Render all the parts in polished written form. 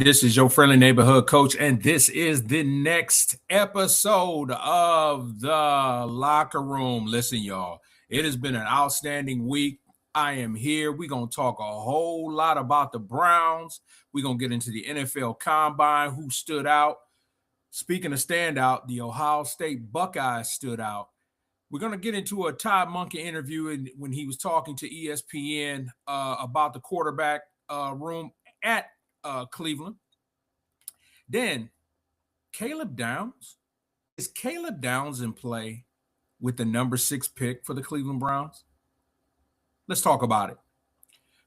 This is your friendly neighborhood coach, and this is the next episode of the Locker Room. Listen, y'all, it has been an outstanding week. I am here. We're going to talk a whole lot about the Browns. We're going to get into the NFL Combine, who stood out. Speaking of standout, the Ohio State Buckeyes stood out. We're going to get into a Todd Monken interview when he was talking to ESPN about the quarterback room at Cleveland. Then Caleb Downs. Is Caleb Downs in play with the number 6 pick for the Cleveland Browns? Let's talk about it.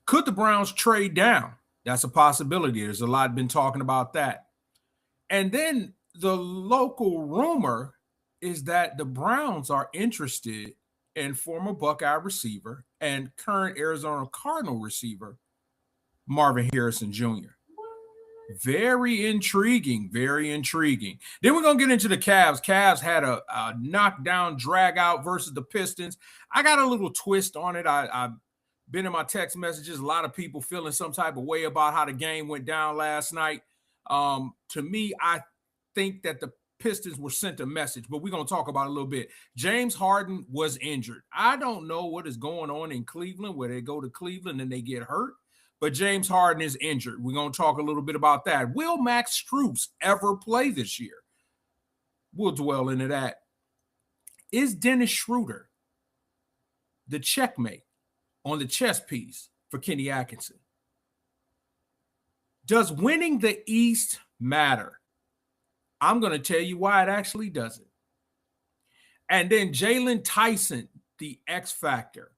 Could the Browns trade down? That's a possibility. There's a lot been talking about that. And then the local rumor is that the Browns are interested in former Buckeye receiver and current Arizona Cardinal receiver Marvin Harrison Jr. Very intriguing, very intriguing. Then we're going to get into the Cavs. Cavs had a knockdown, drag out versus the Pistons. I got a little twist on it. I've been in my text messages. A lot of people feeling some type of way about how the game went down last night. To me, I think that the Pistons were sent a message, but we're going to talk about it a little bit. James Harden was injured. I don't know what is going on in Cleveland, where they go to Cleveland and they get hurt. But James Harden is injured. We're going to talk a little bit about that. Will Max Strus ever play this year? We'll dwell into that. Is Dennis Schroeder the checkmate on the chess piece for Kenny Atkinson? Does winning the East matter? I'm going to tell you why it actually doesn't. And then Jalen Tyson, the X Factor.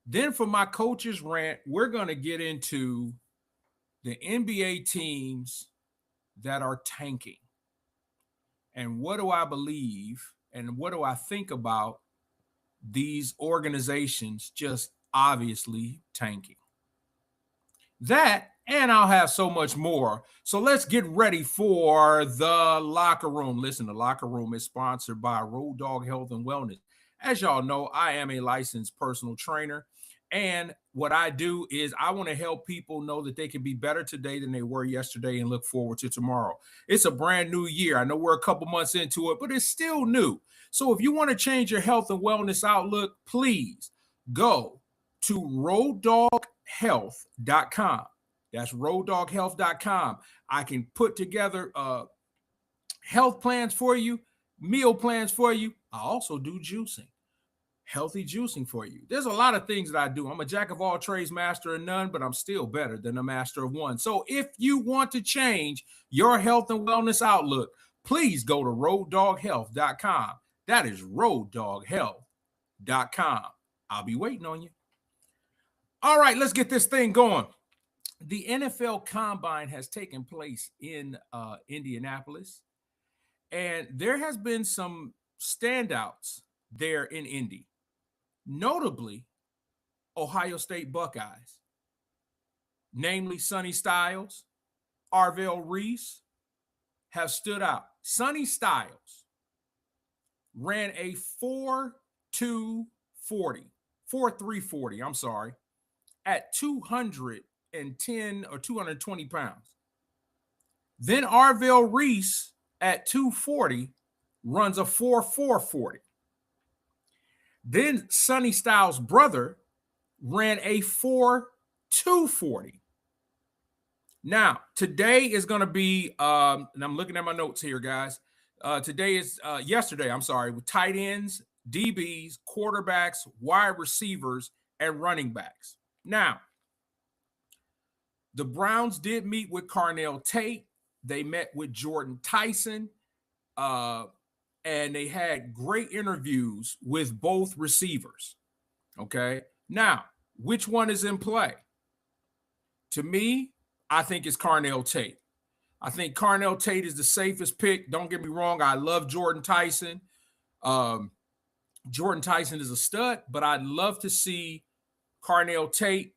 Then for my coach's rant, we're going to get into the NBA teams that are tanking. And what do I believe and what do I think about these organizations just obviously tanking? That, and I'll have so much more. So let's get ready for the Locker Room. Listen, the Locker Room is sponsored by Road Dog Health and Wellness. As y'all know, I am a licensed personal trainer. And what I do is I want to help people know that they can be better today than they were yesterday and look forward to tomorrow. It's a brand new year. I know we're a couple months into it, but it's still new. So if you want to change your health and wellness outlook, please go to roaddoghealth.com. That's roaddoghealth.com. I can put together health plans for you, meal plans for you. I also do juicing. Healthy juicing for you. There's a lot of things that I do. I'm a jack of all trades, master of none, but I'm still better than a master of one. So if you want to change your health and wellness outlook, please go to roaddoghealth.com. That is roaddoghealth.com. I'll be waiting on you. All right, let's get this thing going. The NFL Combine has taken place in Indianapolis, and there has been some standouts there in Indy. Notably, Ohio State Buckeyes, namely Sonny Styles, Arvell Reese, have stood out. Sonny Styles ran a 4.340, I'm sorry, at 210 or 220 pounds. Then Arvell Reese at 240 runs a 4.440. Then Sonny Styles' brother ran a 4.240. Now, today is going to be, and I'm looking at my notes here, guys. Yesterday, with tight ends, DBs, quarterbacks, wide receivers, and running backs. Now, the Browns did meet with Carnell Tate. They met with Jordan Tyson. And they had great interviews with both receivers. Okay. Now, which one is in play? To me, I think it's Carnell Tate. I think Carnell Tate is the safest pick. Don't get me wrong. I love Jordan Tyson. Jordan Tyson is a stud, but I'd love to see Carnell Tate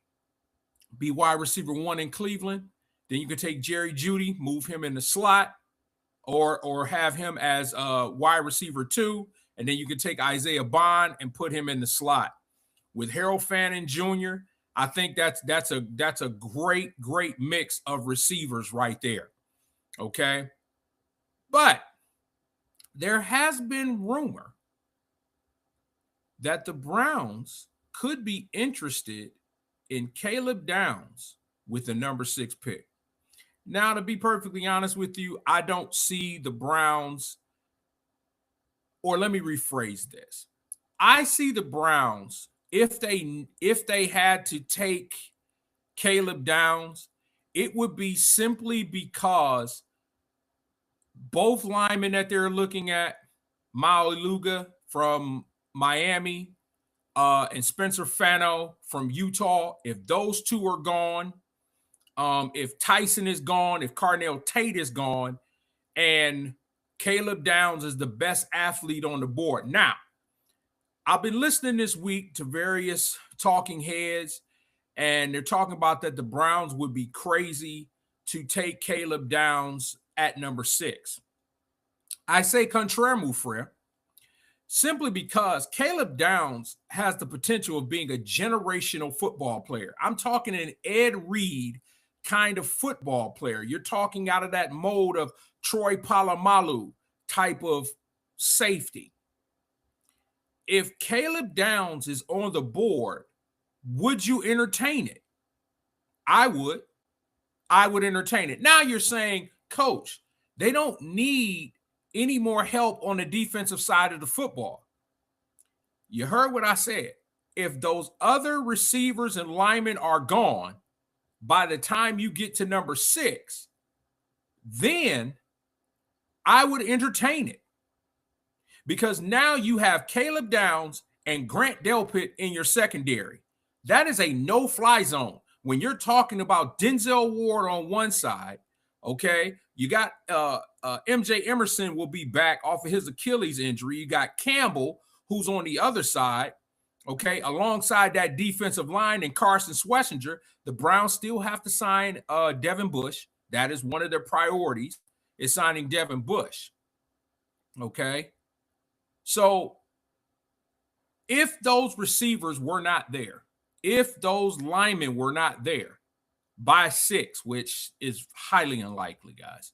be wide receiver 1 in Cleveland. Then you could take Jerry Jeudy, move him in the slot. Or have him as wide receiver 2, and then you can take Isaiah Bond and put him in the slot. With Harold Fannin Jr., I think that's a great mix of receivers right there. Okay. But there has been rumor that the Browns could be interested in Caleb Downs with the number 6 pick. Now, to be perfectly honest with you, I don't see the Browns, or let me rephrase this. I see the Browns, if they had to take Caleb Downs, it would be simply because both linemen that they're looking at, Mauiluga from Miami, and Spencer Fano from Utah, if those two are gone, if Tyson is gone, if Carnell Tate is gone, and Caleb Downs is the best athlete on the board. Now, I've been listening this week to various talking heads, and they're talking about that the Browns would be crazy to take Caleb Downs at number 6. I say contraire, mon frère, simply because Caleb Downs has the potential of being a generational football player. I'm talking an Ed Reed kind of football player. You're talking out of that mold of Troy Polamalu type of safety. If Caleb Downs is on the board, would you entertain it? I would. I would entertain it. Now you're saying, Coach, they don't need any more help on the defensive side of the football. You heard what I said. If those other receivers and linemen are gone by the time you get to number 6, then I would entertain it. Because now you have Caleb Downs and Grant Delpit in your secondary. That is a no-fly zone. When you're talking about Denzel Ward on one side, okay, you got MJ Emerson will be back off of his Achilles injury. You got Campbell, who's on the other side, okay, alongside that defensive line and Carson Schlesinger. The Browns still have to sign Devin Bush. That is one of their priorities, is signing Devin Bush, okay? So if those receivers were not there, if those linemen were not there by 6, which is highly unlikely, guys,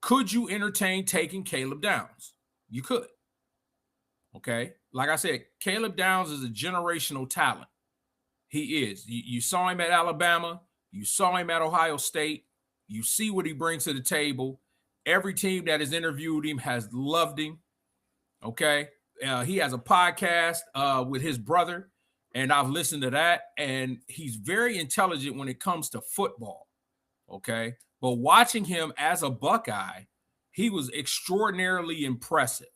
could you entertain taking Caleb Downs? You could. Okay. Like I said, Caleb Downs is a generational talent. He is. You saw him at Alabama. You saw him at Ohio State. You see what he brings to the table. Every team that has interviewed him has loved him. Okay. He has a podcast with his brother, and I've listened to that, and he's very intelligent when it comes to football. Okay. But watching him as a Buckeye, he was extraordinarily impressive.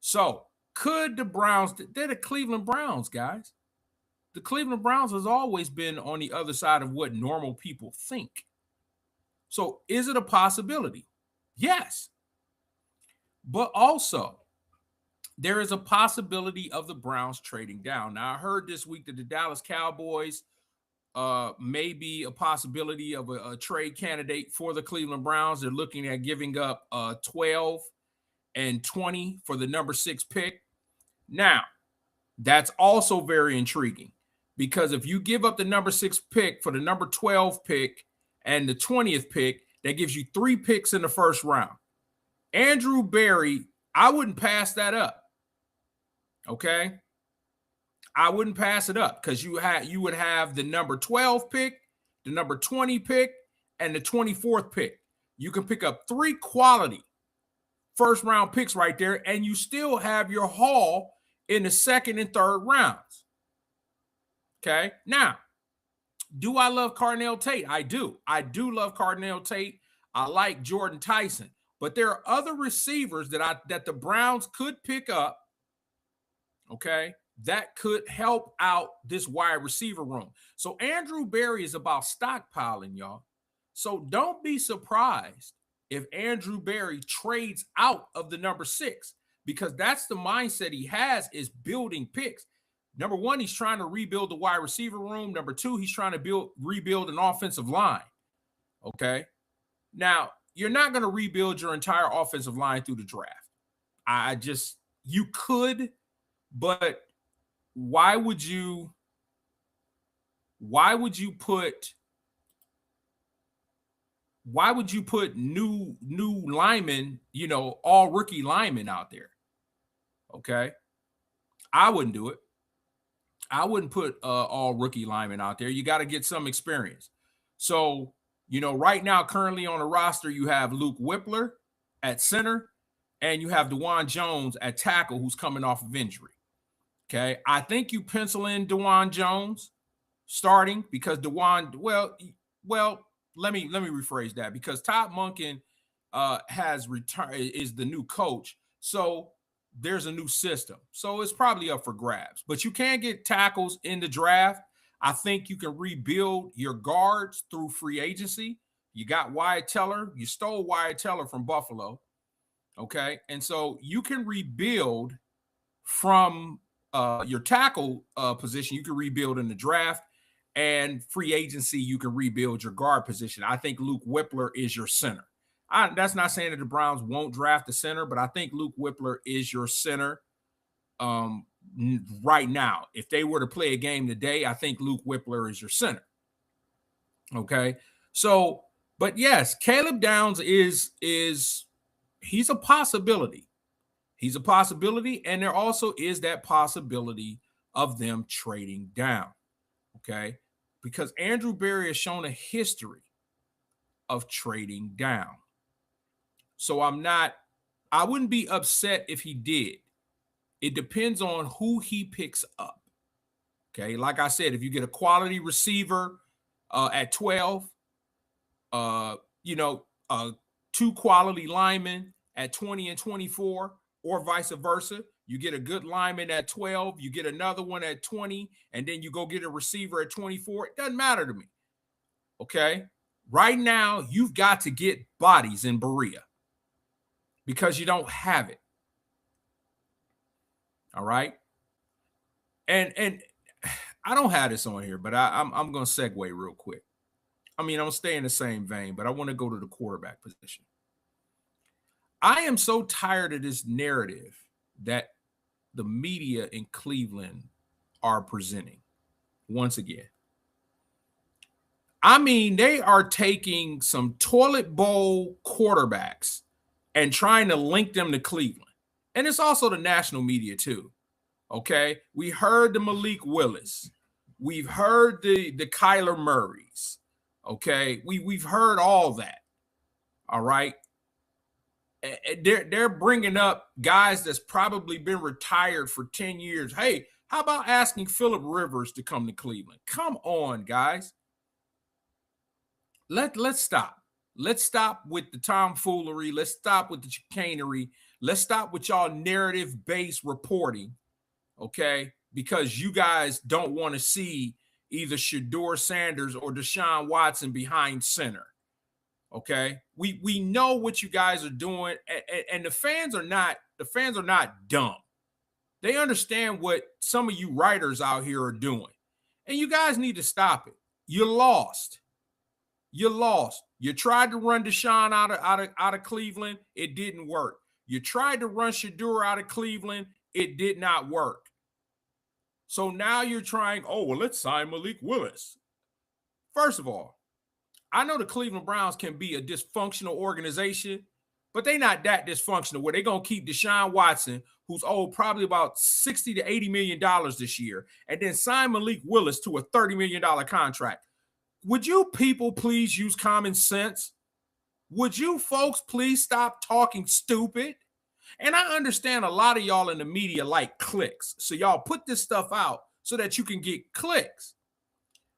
So could the Browns, they're the Cleveland Browns, guys. The Cleveland Browns has always been on the other side of what normal people think. So is it a possibility? Yes. But also, there is a possibility of the Browns trading down. Now, I heard this week that the Dallas Cowboys may be a possibility of a trade candidate for the Cleveland Browns. They're looking at giving up 12 and 20 for the number 6 pick. Now, that's also very intriguing, because if you give up the number 6 pick for the number 12 pick and the 20th pick, that gives you 3 picks in the first round. Andrew Berry, I wouldn't pass that up. Okay? I wouldn't pass it up, because you would have the number 12 pick, the number 20 pick, and the 24th pick. You can pick up 3 quality first round picks right there, and you still have your haul in the second and third rounds. Okay? Now, do I love Carnell Tate? I do. I do love Carnell Tate. I like Jordan Tyson. But there are other receivers that the Browns could pick up, okay, that could help out this wide receiver room. So Andrew Berry is about stockpiling, y'all. So don't be surprised if Andrew Berry trades out of the number 6, because that's the mindset he has, is building picks. Number 1, he's trying to rebuild the wide receiver room. Number 2, he's trying to rebuild an offensive line. Okay. Now, you're not going to rebuild your entire offensive line through the draft. You could, but why would you why would you put new linemen, all rookie linemen out there? Okay. I wouldn't do it. I wouldn't put all rookie linemen out there. You got to get some experience. So, right now, currently on the roster, you have Luke Whippler at center, and you have Dewan Jones at tackle, who's coming off of injury. Okay. I think you pencil in Dewan Jones starting because Dewan, well, let me rephrase that, because Todd Monken has returned, is the new coach. So there's a new system. So it's probably up for grabs, but you can get tackles in the draft. I think you can rebuild your guards through free agency. You got Wyatt Teller. You stole Wyatt Teller from Buffalo. Okay. And so you can rebuild from your tackle position. You can rebuild in the draft, and free agency, you can rebuild your guard position. I think Luke Whippler is your center. That's not saying that the Browns won't draft a center, but I think Luke Whippler is your center right now. If they were to play a game today, I think Luke Whippler is your center. Okay. So, but yes, Caleb Downs is he's a possibility. He's a possibility, and there also is that possibility of them trading down. Okay. Because Andrew Berry has shown a history of trading down. So I wouldn't be upset if he did. It depends on who he picks up. Okay. Like I said, if you get a quality receiver at 12, two quality linemen at 20 and 24, or vice versa. You get a good lineman at 12, you get another one at 20, and then you go get a receiver at 24. It doesn't matter to me. Okay. Right now, you've got to get bodies in Berea because you don't have it. All right. And I don't have this on here, but I'm going to segue real quick. I mean, I'm going to stay in the same vein, but I want to go to the quarterback position. I am so tired of this narrative that the media in Cleveland are presenting once again. I mean, they are taking some toilet bowl quarterbacks and trying to link them to Cleveland. And it's also the national media too. Okay. We heard the Malik Willis. We've heard the Kyler Murrays. Okay. We've heard all that. All right. They're bringing up guys that's probably been retired for 10 years. Hey, how about asking Phillip Rivers to come to Cleveland? Come on, guys. Let's stop. Let's stop with the tomfoolery. Let's stop with the chicanery. Let's stop with y'all narrative-based reporting, okay? Because you guys don't want to see either Shedeur Sanders or Deshaun Watson behind center, okay? We know what you guys are doing, and the fans are not dumb. They understand what some of you writers out here are doing, and you guys need to stop it. You're lost. You lost. You tried to run Deshaun out of Cleveland. It didn't work. You tried to run Shedeur out of Cleveland. It did not work. So now you're trying, let's sign Malik Willis. First of all, I know the Cleveland Browns can be a dysfunctional organization, but they're not that dysfunctional where they're going to keep Deshaun Watson, who's owed probably about $60 to $80 million this year, and then sign Malik Willis to a $30 million contract. Would you people please use common sense? Would you folks please stop talking stupid? And I understand a lot of y'all in the media like clicks. So y'all put this stuff out so that you can get clicks.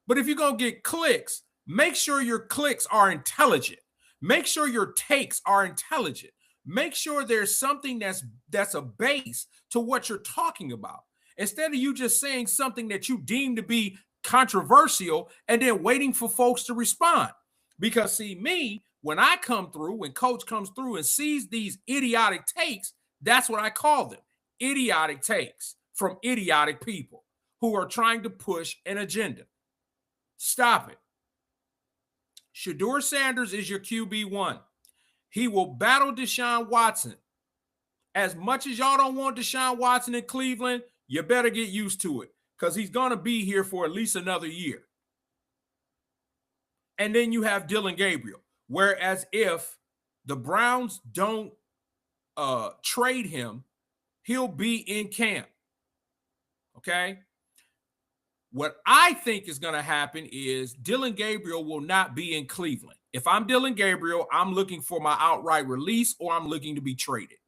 But if you're going to get clicks, make sure your clicks are intelligent. Make sure your takes are intelligent. Make sure there's something that's a base to what you're talking about. Instead of you just saying something that you deem to be controversial and then waiting for folks to respond. Because see, me, when I come through, when coach comes through and sees these idiotic takes, that's what I call them. Idiotic takes from idiotic people who are trying to push an agenda. Stop it. Shedeur Sanders is your QB1. He will battle Deshaun Watson. As much as y'all don't want Deshaun Watson in Cleveland, you better get used to it, because he's going to be here for at least another year. and then you have Dillon Gabriel. Whereas if the Browns don't trade him, he'll be in camp. Okay. What I think is going to happen is Dillon Gabriel will not be in Cleveland. If I'm Dillon Gabriel, I'm looking for my outright release or I'm looking to be traded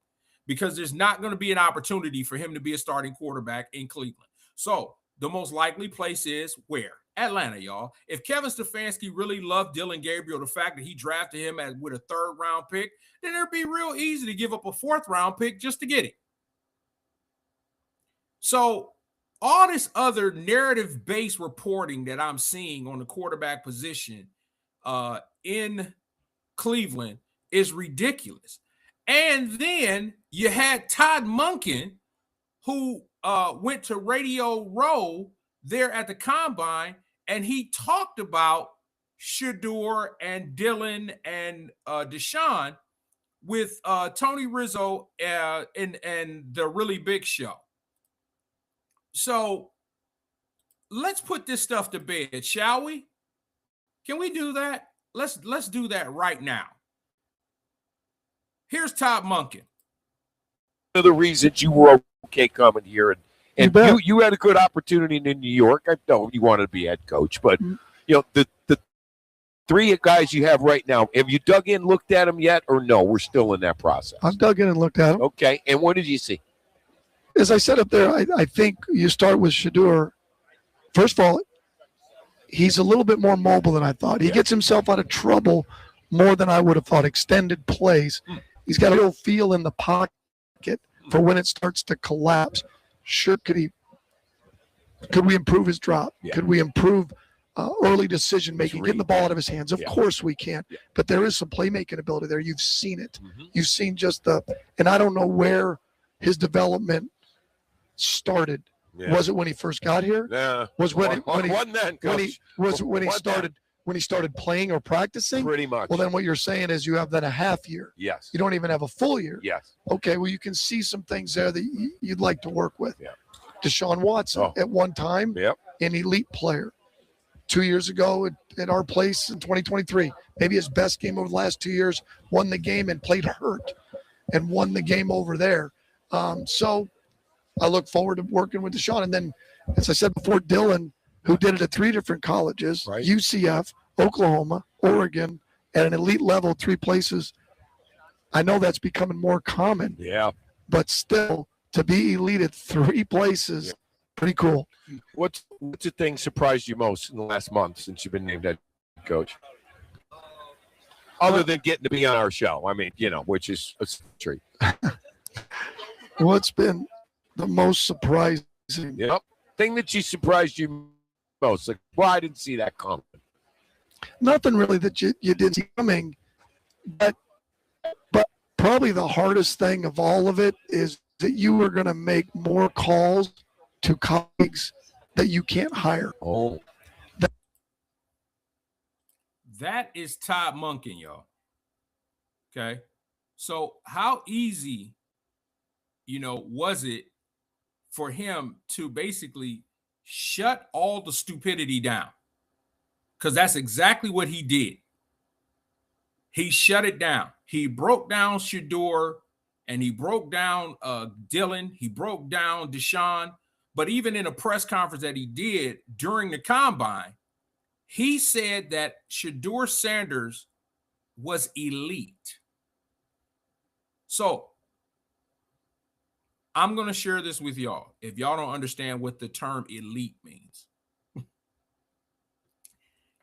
because there's not going to be an opportunity for him to be a starting quarterback in Cleveland. So the most likely place is where? Atlanta, y'all. If Kevin Stefanski really loved Dillon Gabriel, the fact that he drafted him with a 3rd round pick, then it'd be real easy to give up a 4th round pick just to get it. So all this other narrative-based reporting that I'm seeing on the quarterback position in Cleveland is ridiculous. And then you had Todd Monken, who went to Radio Row there at the Combine, and he talked about Shedeur and Dillon and Deshaun with Tony Rizzo and the Really Big Show. So let's put this stuff to bed, shall we? Can we do that? Let's do that right now. Here's Todd Monken. One of the reasons you were okay coming here, and you had a good opportunity in New York. I know you wanted to be head coach, but you know the 3 guys you have right now. Have you dug in, looked at them yet, or no? We're still in that process. I've dug in and looked at them. Okay, and what did you see? As I said up there, I think you start with Shedeur. First of all, he's a little bit more mobile than I thought. He gets himself out of trouble more than I would have thought. Extended plays. He's got a real feel in the pocket for when it starts to collapse. Sure, could we improve his drop? Yeah. Could we improve early decision making, getting the ball out of his hands? Of course we can. Yeah. But there is some playmaking ability there. You've seen it. You've seen and I don't know where his development started. Yeah. Was it when he first got here? Yeah. Was when he he started playing or practicing? pretty much. Well, then what you're saying is you have then a half year. Yes. You don't even have a full year. Yes. Okay, well, you can see some things there that you'd like to work with. Yeah. Deshaun Watson at one time, Yep. an elite player. 2 years ago at our place in 2023, maybe his best game over the last 2 years, won the game and played hurt and won the game over there. So I look forward to working with Deshaun. And then, as I said before, Dillon, who did it at 3 different colleges, right. UCF, Oklahoma, Oregon, at an elite level, 3 places. I know that's becoming more common. Yeah. But still, to be elite at 3 places, pretty cool. What's the thing surprised you most in the last month since you've been named head coach? Other than getting to be on our show. I mean, which is a treat. What's been the most surprising? Yep. Thing that surprised you most. Like, well, I didn't see that coming. Nothing really that you didn't see coming. But probably the hardest thing of all of it is that you are going to make more calls to colleagues that you can't hire. Oh. That is Todd Monken, y'all. Okay. So how easy, was it for him to basically shut all the stupidity down? Because that's exactly what he did. He shut it down. He broke down Shedeur and he broke down Dillon. He broke down Deshaun. But even in a press conference that he did during the Combine, he said that Shedeur Sanders was elite. So I'm going to share this with y'all if y'all don't understand what the term elite means.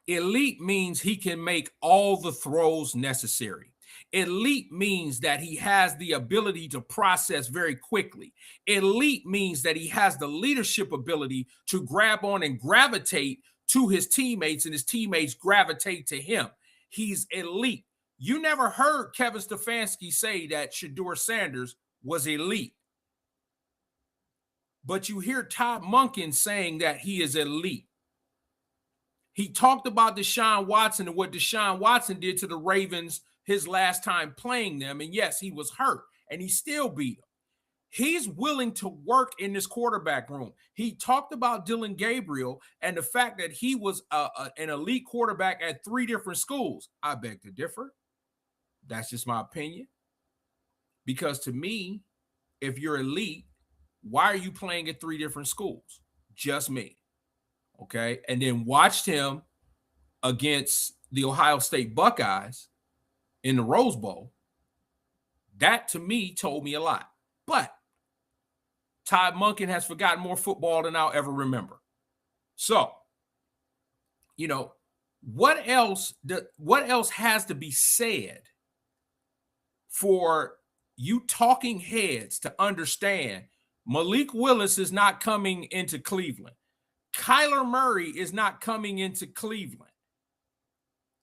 Elite means he can make all the throws necessary. Elite means that he has the ability to process very quickly. Elite means that he has the leadership ability to grab on and gravitate to his teammates, and his teammates gravitate to him. He's elite. You never heard Kevin Stefanski say that Shedeur Sanders was elite. But you hear Todd Monken saying that he is elite. He talked about Deshaun Watson and what Deshaun Watson did to the Ravens his last time playing them. And yes, he was hurt and he still beat them. He's willing to work in this quarterback room. He talked about Dillon Gabriel and the fact that he was an elite quarterback at 3 different schools. I beg to differ. That's just my opinion. Because to me, if you're elite, why are you playing at 3 different schools? Just me. Okay. And then watched him against the Ohio State Buckeyes in the Rose Bowl. That to me told me a lot. But Todd Monken has forgotten more football than I'll ever remember. So, what else has to be said for you talking heads to understand Malik Willis is not coming into Cleveland? Kyler Murray is not coming into Cleveland.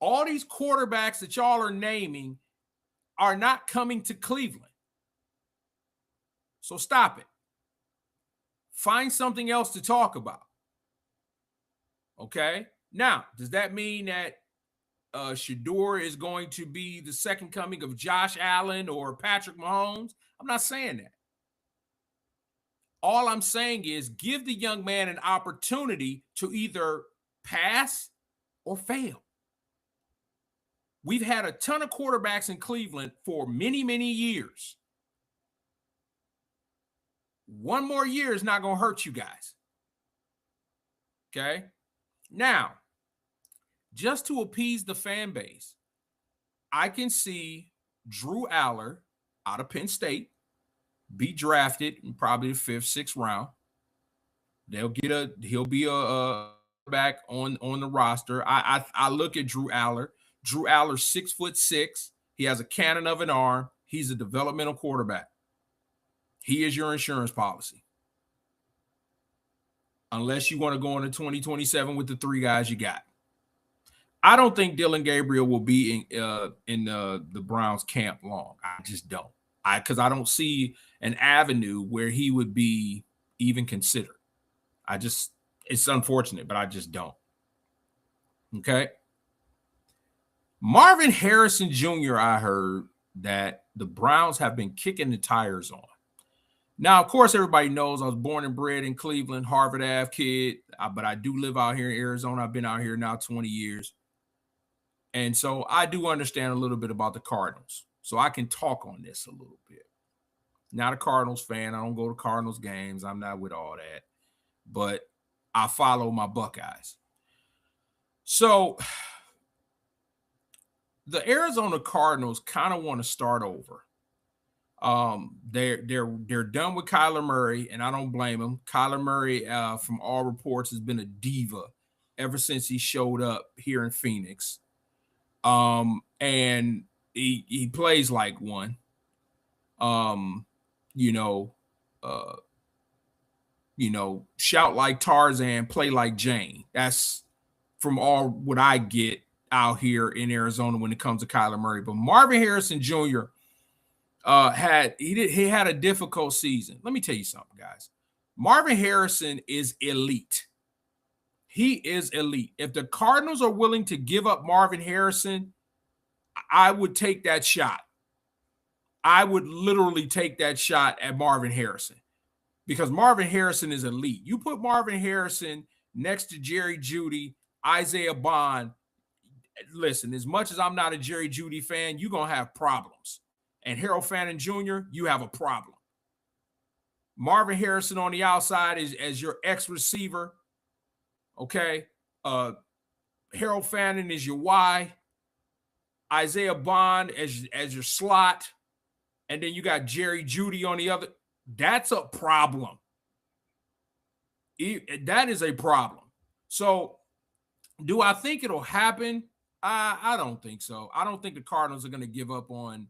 All these quarterbacks that y'all are naming are not coming to Cleveland. So stop it. Find something else to talk about. Okay? Now, does that mean that Shedeur is going to be the second coming of Josh Allen or Patrick Mahomes? I'm not saying that. All I'm saying is give the young man an opportunity to either pass or fail. We've had a ton of quarterbacks in Cleveland for many, many years. One more year is not going to hurt you guys. Okay? Now, just to appease the fan base, I can see Drew Aller out of Penn State be drafted in probably the 5th, 6th round. He'll be a back on the roster. I look at Drew Aller. Drew Aller's 6'6". He has a cannon of an arm. He's a developmental quarterback. He is your insurance policy. Unless you want to go into 2027 with the 3 guys you got. I don't think Dillon Gabriel will be in the Browns camp long. I just don't. Because I don't see an avenue where he would be even considered. It's unfortunate, but I just don't. Okay. Marvin Harrison Jr., I heard that the Browns have been kicking the tires on. Now, of course, everybody knows I was born and bred in Cleveland, Harvard Ave kid, but I do live out here in Arizona. I've been out here now 20 years. And so I do understand a little bit about the Cardinals. So I can talk on this a little bit. Not a Cardinals fan. I don't go to Cardinals games. I'm not with all that. But I follow my Buckeyes. So the Arizona Cardinals kind of want to start over. They're done with Kyler Murray, and I don't blame him. Kyler Murray, from all reports, has been a diva ever since he showed up here in Phoenix. And he plays like one. Shout like Tarzan, play like Jane. That's from all what I get out here in Arizona when it comes to Kyler Murray. But Marvin Harrison Jr. had a difficult season. Let me tell you something, guys. Marvin Harrison is elite. He is elite. If the Cardinals are willing to give up Marvin Harrison, I would take that shot. I would literally take that shot at Marvin Harrison because Marvin Harrison is elite. You put Marvin Harrison next to Jerry Jeudy, Isaiah Bond. Listen, as much as I'm not a Jerry Jeudy fan, you're going to have problems. And Harold Fannin Jr., you have a problem. Marvin Harrison on the outside is as your ex-receiver. Okay. Harold Fannin is your Y. Isaiah Bond as your slot. And then you got Jerry Jeudy on the other. That's a problem. That is a problem. So do I think it'll happen? I don't think so. I don't think the Cardinals are going to give up on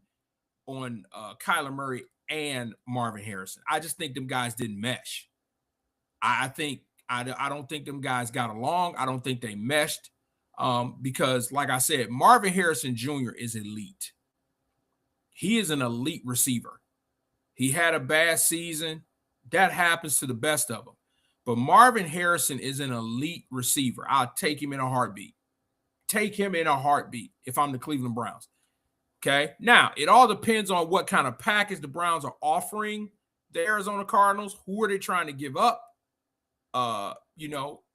Kyler Murray and Marvin Harrison. I just think them guys didn't mesh. I don't think them guys got along. I don't think they meshed because, like I said, Marvin Harrison Jr. is elite. He is an elite receiver. He had a bad season. That happens to the best of them. But Marvin Harrison is an elite receiver. I'll take him in a heartbeat. Take him in a heartbeat if I'm the Cleveland Browns. Okay. Now, it all depends on what kind of package the Browns are offering the Arizona Cardinals, who are they trying to give up?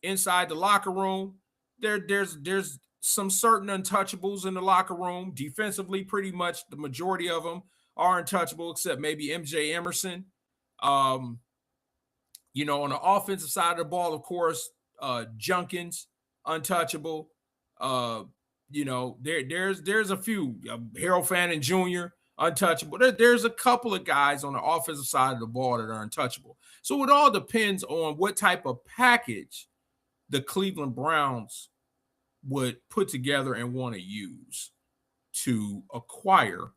Inside the locker room, there's some certain untouchables in the locker room. Defensively, pretty much the majority of them are untouchable, except maybe MJ Emerson. On the offensive side of the ball, of course, Junkins, untouchable. There's a few. Harold Fannin Jr., untouchable. There's a couple of guys on the offensive side of the ball that are untouchable. So it all depends on what type of package the Cleveland Browns would put together and want to use to acquire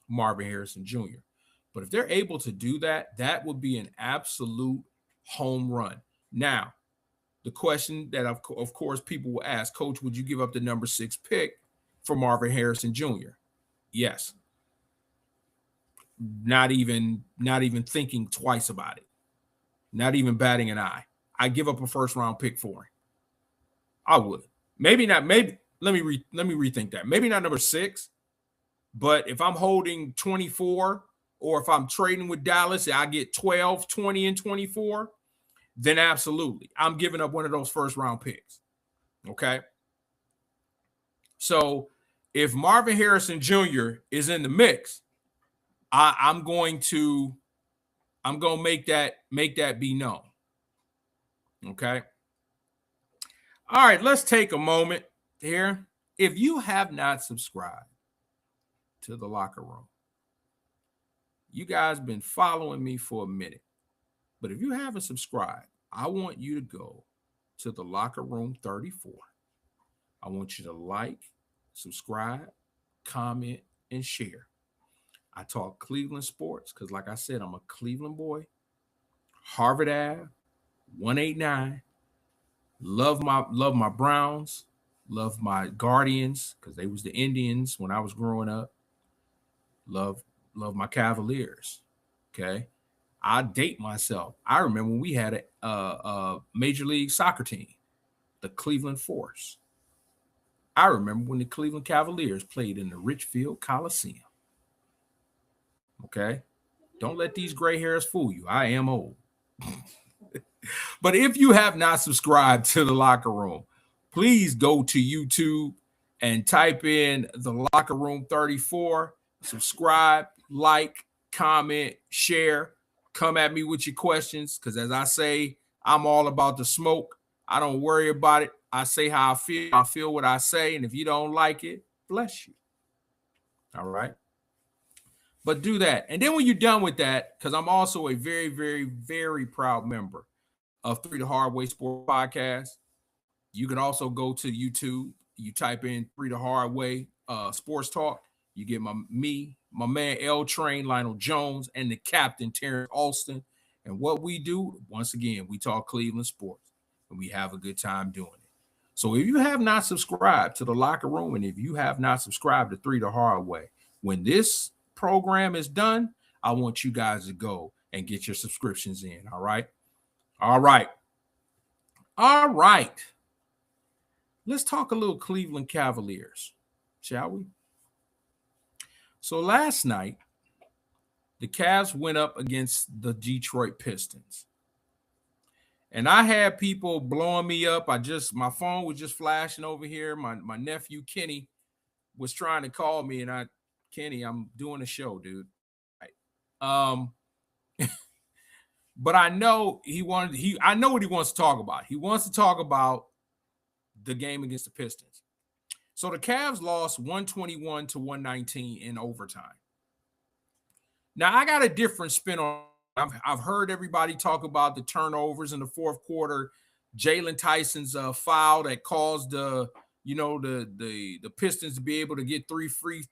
Marvin Harrison Jr. But if they're able to do that, that would be an absolute home run. Now, the question that, of course, people will ask, Coach, would you give up the number 6 pick for Marvin Harrison Jr.? Yes. Not even thinking twice about it. Not even batting an eye. I give up a first-round pick for him. I would. Maybe not. Maybe let me rethink that. Maybe not number 6, but if I'm holding 24, or if I'm trading with Dallas, I get 12, 20, and 24, then absolutely. I'm giving up one of those first-round picks. Okay? So if Marvin Harrison Jr. is in the mix, I'm going to make that be known. Okay? All right, let's take a moment here. If you have not subscribed to the Locker Room, you guys been following me for a minute. But if you haven't subscribed, I want you to go to the Locker Room 34. I want you to like, subscribe, comment, and share. I talk Cleveland sports because, like I said, I'm a Cleveland boy. Harvard Ave, 189. Love my Browns. Love my Guardians because they was the Indians when I was growing up. Love my Cavaliers. Okay. I date myself. I remember when we had a Major League Soccer team, the Cleveland Force. I remember when the Cleveland Cavaliers played in the Richfield Coliseum. Okay. Don't let these gray hairs fool you. I am old. But if you have not subscribed to the Locker Room, please go to YouTube and type in the Locker Room 34. Subscribe, like, comment, share. Come at me with your questions because, as I say, I'm all about the smoke. I don't worry about it. I say how I feel. I feel what I say. And if you don't like it, bless you. All right. But do that. And then when you're done with that, because I'm also a very, very, very proud member of 3 The Hard Way Sports Podcast, you can also go to YouTube. You type in 3 The Hard Way Sports Talk. You get my man L Train, Lionel Jones, and the captain, Terrence Alston. And what we do, once again, we talk Cleveland sports, and we have a good time doing it. So if you have not subscribed to the Locker Room, and if you have not subscribed to 3 The Hard Way, when this program is done, I want you guys to go and get your subscriptions in. All right. All right. All right. Let's talk a little Cleveland Cavaliers, shall we? So last night, the Cavs went up against the Detroit Pistons. And I had people blowing me up. My phone was just flashing over here. My nephew, Kenny, was trying to call me. And Kenny, I'm doing a show, dude. But I know I know what he wants to talk about. He wants to talk about the game against the Pistons. So the Cavs lost 121 to 119 in overtime. Now, I got a different spin on. I've heard everybody talk about the turnovers in the fourth quarter. Jalen Tyson's foul that caused the Pistons to be able to get three free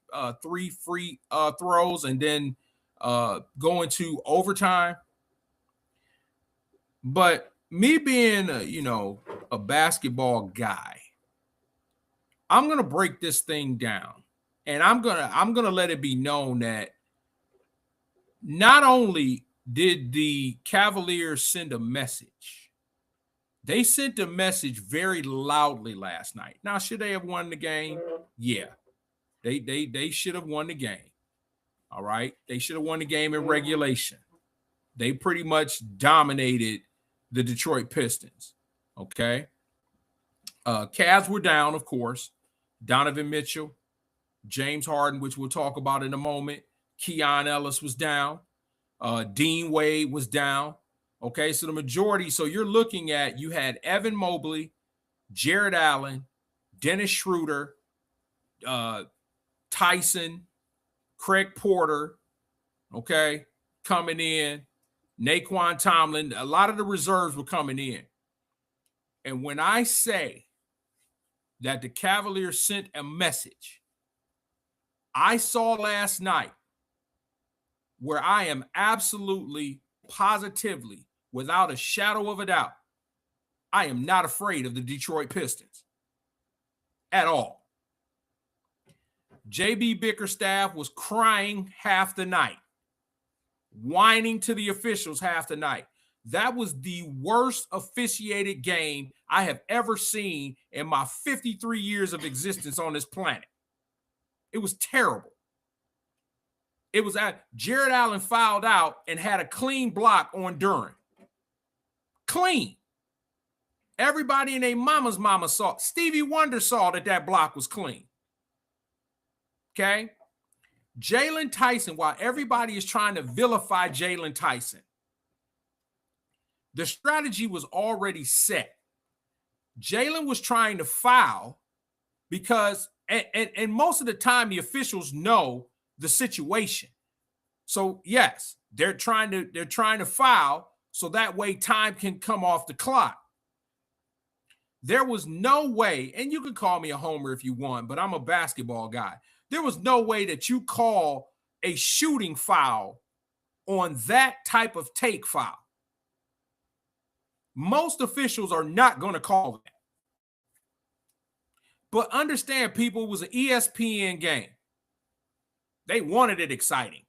throws and then go into overtime. But me being a basketball guy, I'm gonna break this thing down, and I'm gonna let it be known that not only did the Cavaliers send a message, they sent a message very loudly last night. Now, should they have won the game? Yeah, they should have won the game. All right, they should have won the game in regulation. They pretty much dominated the Detroit Pistons. Okay. Cavs were down, of course. Donovan Mitchell, James Harden, which we'll talk about in a moment. Keon Ellis was down. Dean Wade was down. Okay, so the majority. So you're looking at, you had Evan Mobley, Jared Allen, Dennis Schroeder, Tyson, Craig Porter, okay, coming in. Naquan Tomlin, a lot of the reserves were coming in. And when I say that the Cavaliers sent a message, I saw last night where I am absolutely, positively, without a shadow of a doubt, I am not afraid of the Detroit Pistons at all. JB Bickerstaff was crying half the night, whining to the officials half the night. That was the worst officiated game I have ever seen in my 53 years of existence on this planet. It was terrible. It was Jared Allen fouled out and had a clean block on Duren. Clean. Everybody in their mama saw. Stevie Wonder saw that block was clean. Okay? Jalen Tyson, while everybody is trying to vilify Jalen Tyson, the strategy was already set. Jalen was trying to foul because, and most of the time, the officials know the situation. So yes, they're trying to foul so that way time can come off the clock. There was no way, and you can call me a homer if you want, but I'm a basketball guy. There was no way that you call a shooting foul on that type of take foul. Most officials are not going to call that. But understand, people, it was an ESPN game. They wanted it exciting.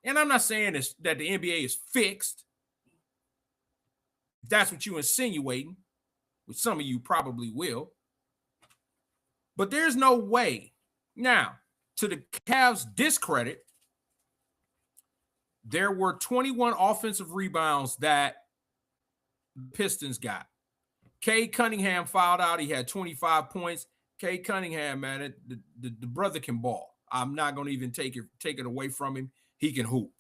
And I'm not saying that the NBA is fixed. If that's what you're insinuating, which some of you probably will. But there's no way. Now, to the Cavs' discredit, there were 21 offensive rebounds that the Pistons got. Cade Cunningham fouled out. He had 25 points. Cade Cunningham, man, the brother can ball. I'm not going to even take it away from him. He can hoop.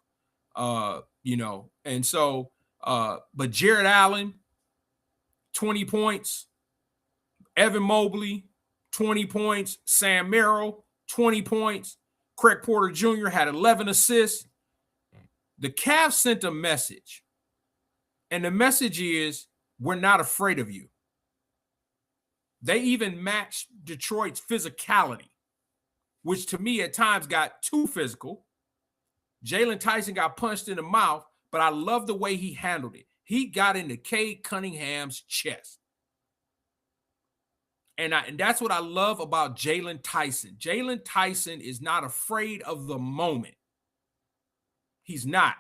And so, but Jared Allen, 20 points. Evan Mobley, 20 points. Sam Merrill, 20 points. Craig Porter Jr. had 11 assists. The Cavs sent a message. And the message is, we're not afraid of you. They even matched Detroit's physicality, which to me at times got too physical. Jalen Tyson got punched in the mouth, but I love the way he handled it. He got into Cade Cunningham's chest. And that's what I love about Jalen Tyson. Jalen Tyson is not afraid of the moment. He's not.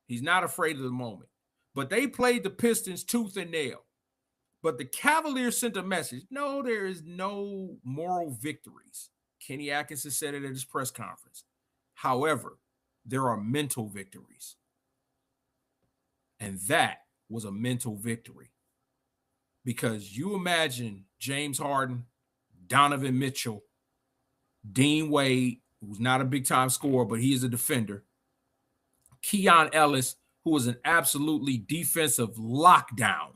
He's not afraid of the moment. But they played the Pistons tooth and nail. But the Cavaliers sent a message. No, there is no moral victories. Kenny Atkinson said it at his press conference. However, there are mental victories. And that was a mental victory. Because you imagine James Harden, Donovan Mitchell, Dean Wade, who's not a big-time scorer, but he is a defender, Keon Ellis, who was an absolutely defensive lockdown.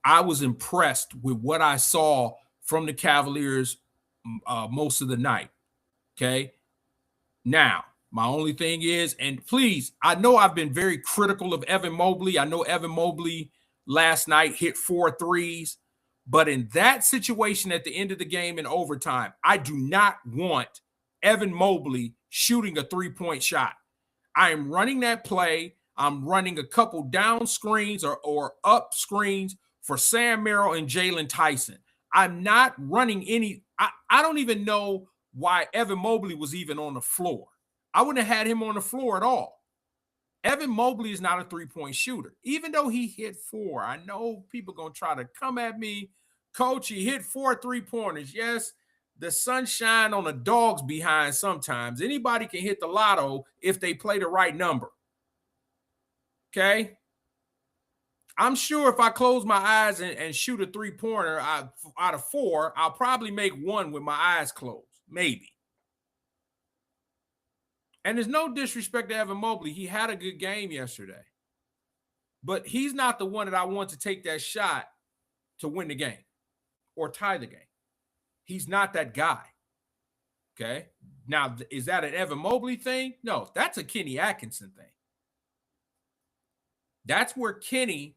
I was impressed with what I saw from the Cavaliers most of the night. Okay. Now, my only thing is, and please, I know I've been very critical of Evan Mobley. I know Evan Mobley last night hit 4 threes, but in that situation at the end of the game in overtime, I do not want Evan Mobley shooting a 3-point shot. I am running that play. I'm running a couple down screens or up screens for Sam Merrill and Jalen Tyson. I'm not running any. I don't even know why Evan Mobley was even on the floor. I wouldn't have had him on the floor at all. Evan Mobley is not a 3-point shooter, even though he hit 4. I know people are going to try to come at me. Coach, he hit 4 3-pointers. Yes, the sunshine on a dog's behind sometimes. Anybody can hit the lotto if they play the right number. Okay? I'm sure if I close my eyes and shoot a three-pointer out of 4, I'll probably make 1 with my eyes closed. Maybe. And there's no disrespect to Evan Mobley. He had a good game yesterday. But he's not the one that I want to take that shot to win the game or tie the game. He's not that guy. Okay? Now, is that an Evan Mobley thing? No, that's a Kenny Atkinson thing. That's where Kenny's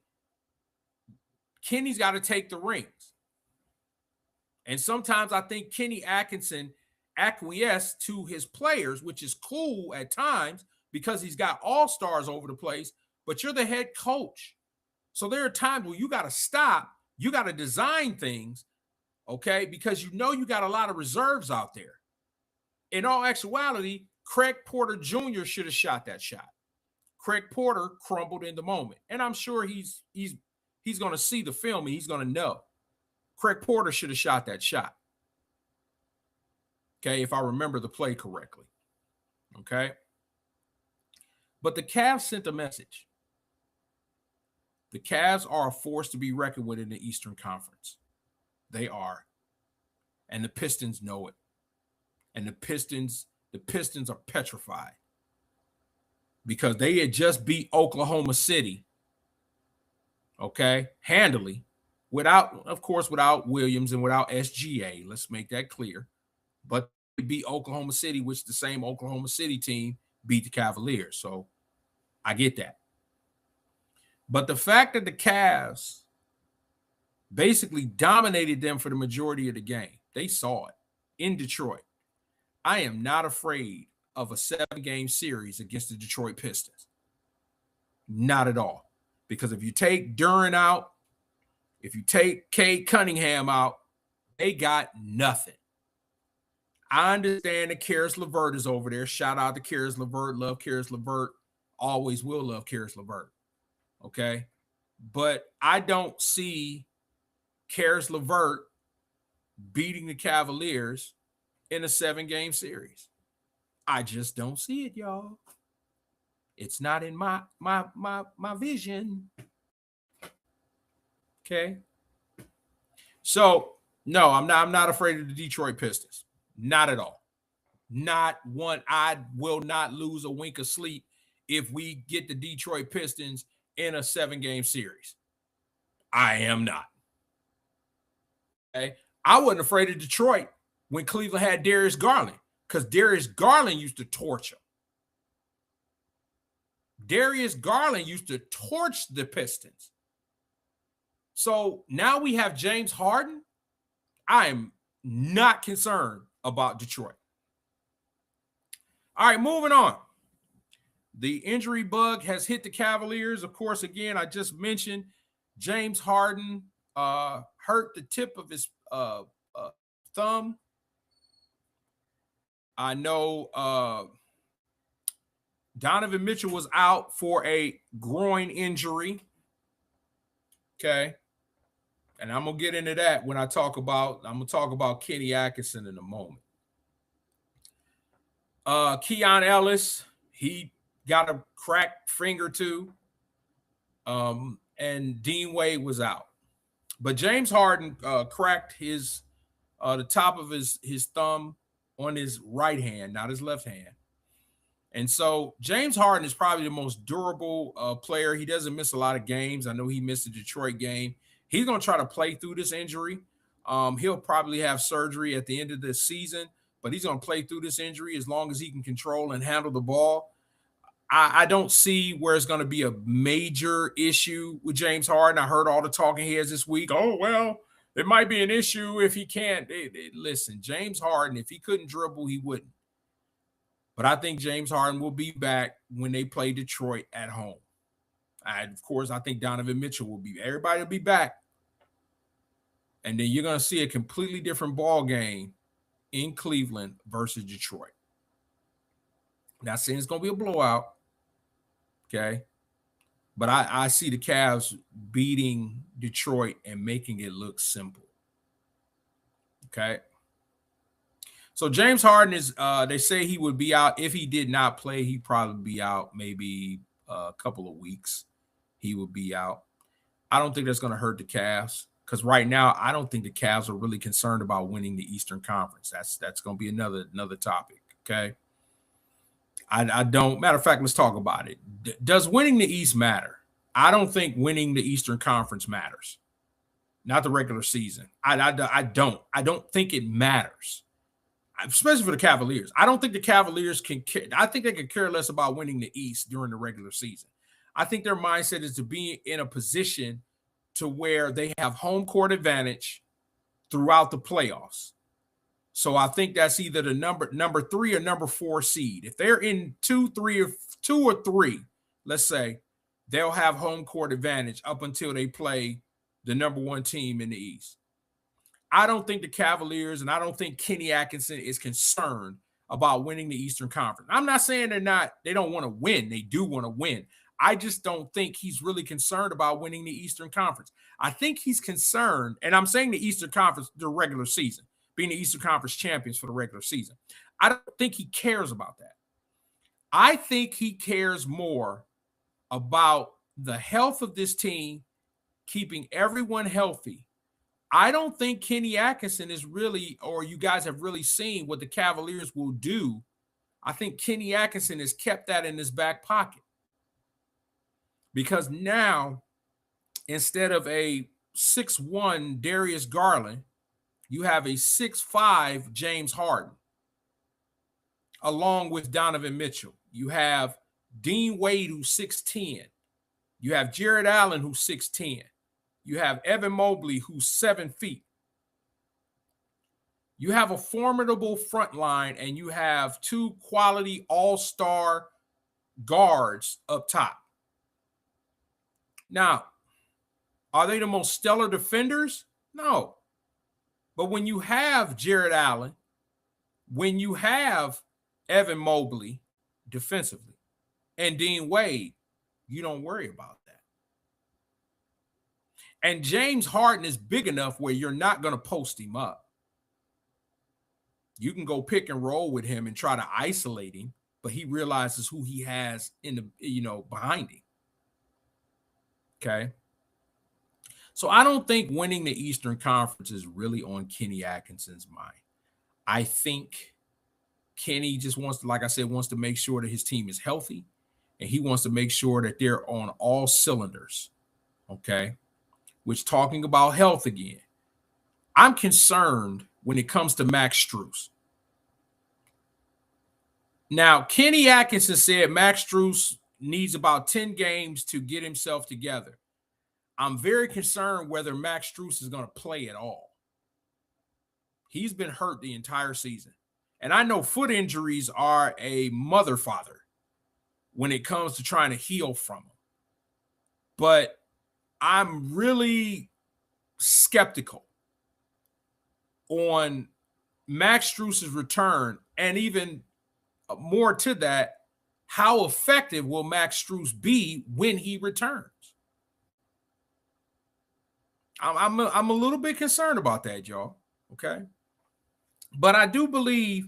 got to take the rings. And sometimes I think Kenny Atkinson acquiesced to his players, which is cool at times because he's got all-stars over the place, but you're the head coach. So there are times where you got to stop. You got to design things, okay, because you know you got a lot of reserves out there. In all actuality, Craig Porter Jr. should have shot that shot. Craig Porter crumbled in the moment. And I'm sure he's going to see the film and he's going to know. Craig Porter should have shot that shot. Okay, if I remember the play correctly. Okay. But the Cavs sent a message. The Cavs are a force to be reckoned with in the Eastern Conference. They are. And the Pistons know it. And the Pistons are petrified. Because they had just beat Oklahoma City. Okay, handily. Without Williams and without SGA. Let's make that clear. But they beat Oklahoma City, which the same Oklahoma City team beat the Cavaliers. So I get that. But the fact that the Cavs basically dominated them for the majority of the game, they saw it in Detroit. I am not afraid of a 7-game series against the Detroit Pistons. Not at all. Because if you take Duren out, if you take Cade Cunningham out, they got nothing. I understand that Karis LeVert is over there. Shout out to Karis LeVert. Love Karis LeVert. Always will love Karis LeVert. Okay? But I don't see Karis LeVert beating the Cavaliers in a 7-game series. I just don't see it, y'all. It's not in my vision. Okay? So, no, I'm not afraid of the Detroit Pistons. Not at all. Not one. I will not lose a wink of sleep if we get the Detroit Pistons in a 7-game series. I am not. Okay? I wasn't afraid of Detroit when Cleveland had Darius Garland because Darius Garland used to torch them. Darius Garland used to torch the Pistons. So now we have James Harden. I am not concerned about Detroit. All right, moving on. The injury bug has hit the Cavaliers. Of course, again, I just mentioned James Harden hurt the tip of his thumb. I know Donovan Mitchell was out for a groin injury. Okay. And I'm going to get into that when I'm going to talk about Kenny Atkinson in a moment. Keon Ellis, he got a cracked finger too. And Dean Wade was out. But James Harden cracked his the top of his thumb on his right hand, not his left hand. And so James Harden is probably the most durable player. He doesn't miss a lot of games. I know he missed the Detroit game. He's going to try to play through this injury. He'll probably have surgery at the end of the season, but he's going to play through this injury as long as he can control and handle the ball. I don't see where it's going to be a major issue with James Harden. I heard all the talking heads this week. Oh, well, it might be an issue if he can't. Listen, James Harden, if he couldn't dribble, he wouldn't. But I think James Harden will be back when they play Detroit at home. Of course, I think Donovan Mitchell will be. Everybody will be back. And then you're going to see a completely different ball game in Cleveland versus Detroit. Not saying it's going to be a blowout. Okay. But I see the Cavs beating Detroit and making it look simple. Okay. So James Harden is, they say he would be out. If he did not play, he'd probably be out maybe a couple of weeks. He would be out. I don't think that's going to hurt the Cavs because right now I don't think the Cavs are really concerned about winning the Eastern Conference. That's going to be another topic. Okay. I don't. Matter of fact, let's talk about it. Does winning the East matter? I don't think winning the Eastern Conference matters. Not the regular season. I don't. I don't think it matters, especially for the Cavaliers. I don't think the Cavaliers can. I think they could care less about winning the East during the regular season. I think their mindset is to be in a position to where they have home court advantage throughout the playoffs. So I think that's either the number 3 or number 4 seed. If they're in 2 or 3, let's say, they'll have home court advantage up until they play the number 1 team in the East. I don't think the Cavaliers and I don't think Kenny Atkinson is concerned about winning the Eastern Conference. I'm not saying they don't want to win. They do want to win. I just don't think he's really concerned about winning the Eastern Conference. I think he's concerned, and I'm saying the Eastern Conference, the regular season, being the Eastern Conference champions for the regular season. I don't think he cares about that. I think he cares more about the health of this team, keeping everyone healthy. I don't think Kenny Atkinson is really, or you guys have really seen what the Cavaliers will do. I think Kenny Atkinson has kept that in his back pocket. Because now, instead of a 6'1" Darius Garland, you have a 6'5" James Harden, along with Donovan Mitchell. You have Dean Wade, who's 6'10". You have Jared Allen, who's 6'10". You have Evan Mobley, who's 7 feet. You have a formidable front line, and you have 2 quality all-star guards up top. Now, are they the most stellar defenders? No. But when you have Jared Allen, when you have Evan Mobley defensively and Dean Wade, you don't worry about that. And James Harden is big enough where you're not going to post him up. You can go pick and roll with him and try to isolate him, but he realizes who he has in the, behind him. Okay. So I don't think winning the Eastern Conference is really on Kenny Atkinson's mind. I think Kenny just wants to, like I said, wants to make sure that his team is healthy, and he wants to make sure that they're on all cylinders. Okay. Which, talking about health again, I'm concerned when it comes to Max Strus. Now, Kenny Atkinson said Max Strus needs about 10 games to get himself together. I'm very concerned whether Max Strus is going to play at all. He's been hurt the entire season. And I know foot injuries are a mother father when it comes to trying to heal from them. But I'm really skeptical on Max Strus's return, and even more to that, how effective will Max Strus be when he returns? I'm a little bit concerned about that, y'all. Okay. But I do believe